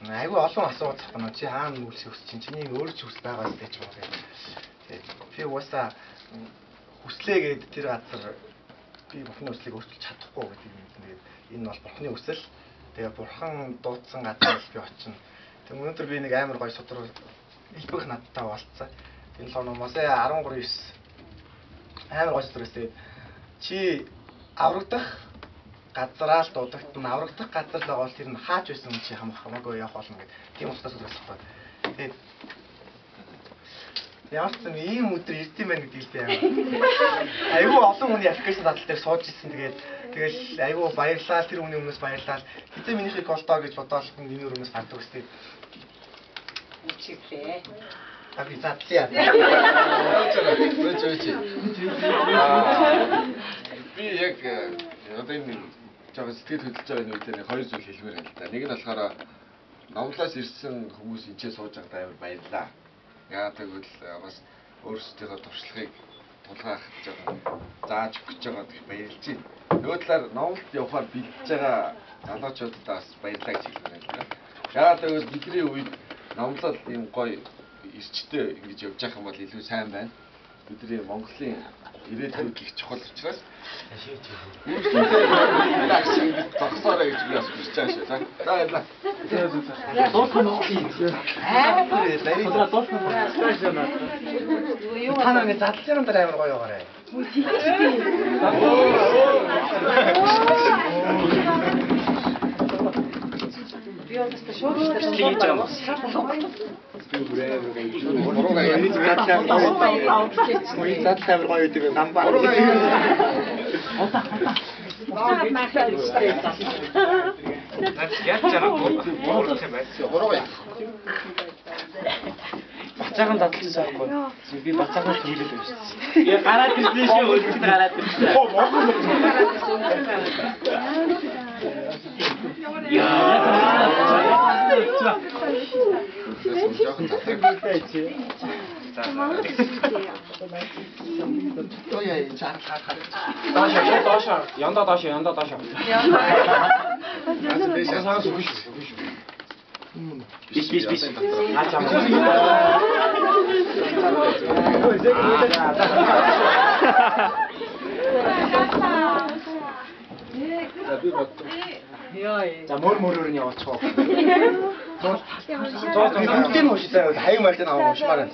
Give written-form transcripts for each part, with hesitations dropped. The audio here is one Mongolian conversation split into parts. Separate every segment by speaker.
Speaker 1: Айгүй олон асуулт байна. Чи хаана нүглэх хүсэж чинь чиний өөр ч хүс байгаа гэж байна. Би уусаа хүслээ гээд тэр газар би бурхны хүслийг өөрчилж чадахгүй гэдэг юм. Тэгээд энэ бол бурхны хүсэл. Тэгээ бурхан дуудсан газар би очино. Тэг өнөөдөр би нэг амар гоё судрал илбэх надтай болцсон. Энэ л Мосей 13:9 амар гоё судрал тэгээд чи аврагдах газараа л дуудагдана. Аврагдах газар л байгаа бол тэр нь хаач байсан чи хамаагүй явах болно гэдэг. Тийм утгаас судралсан. Тэгээд ямар ч юм ийм өдөр ирд юм байна гэдгийг би айгүй олон хүний аппликейшн дадлал дээр сууж ирсэн. Тэгэл айгүй баярлалаа тэр хүний өмнөөс баярлалаа. Хэзээ минийхийг голдоо гэж бодоол миний өрөөс фантаг өстэй.
Speaker 2: Үчигтэй.
Speaker 1: Аби цаатсиа.
Speaker 3: Би яг одоо энэ жоо сэтгэл хөдлөж байгаа нэг үедээ хоёр зүйл хэлмээр байна л да. Нэг нь болохоор номлоос ирсэн хүмүүс энэчээ сууж байгаад амар баярлалаа. Яа тэгвэл бас өөрсдийнхөө туршлагыг тулгаах гэж байгаа зааж өгч байгаа гэх баярлж байна. Нөгөө талаар номлолт явахаар бэлдэж байгаа залуучуудад бас баярлалаа гэж хэлмээр байна. Яа тэгвэл бидний үед номлол юм гоё эрчтэй ингэж явж байгаа юм бол илүү сайн байна. Бидний Монголын ирээдүйд их чухал учраас тогсоорой гэж би бас хүсэж байгаа шүү. За баярлалаа.
Speaker 1: Танаа нэг задлын дээр амар гоё байгаарэ.
Speaker 2: Би өөртөө шууд хийж байгаа.
Speaker 4: Бацаахан таталцсан байхгүй. Би бацаахан төлөөлөл байсан. Я гараад ирсэн шүү. Өөрөөр гараад ирсэн. Янда дааш. Биш. За мөрөөр нь яваачих.
Speaker 1: Бүгдийн уншилаа хаяг мартын аваа уншмаар байна.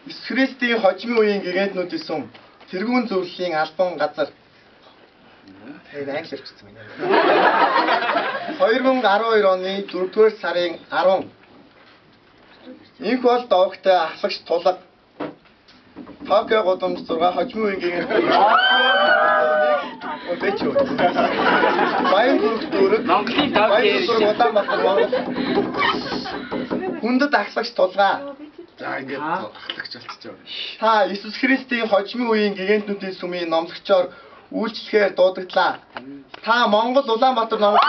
Speaker 1: Иесус Христийн хожимын үеийн гэгэнтнүүдийн сум тэргүүн зөвлөлийн албан газар. Тэгээд англи хэлчихсэн юм. 2012 оны 4-р сарын 10. Инх бол доогтой ахлагч тулга Токио гудамж 6 хожимын үеийн гэгэнтнүүд Өчөө. Баян бүртүүрэг
Speaker 4: Монголын Токио
Speaker 1: Улаанбаатар Монгол. Хүндэт ахлагч тулгаа.
Speaker 3: За ингээд ахлагч болчихоо.
Speaker 1: Та Иесус Христийн хожимын үеийн гэгэнтнүүдийн сүмийн номлогчоор үйлчлэхээр дуудаглаа. Та Монгол Улаанбаатар Монгол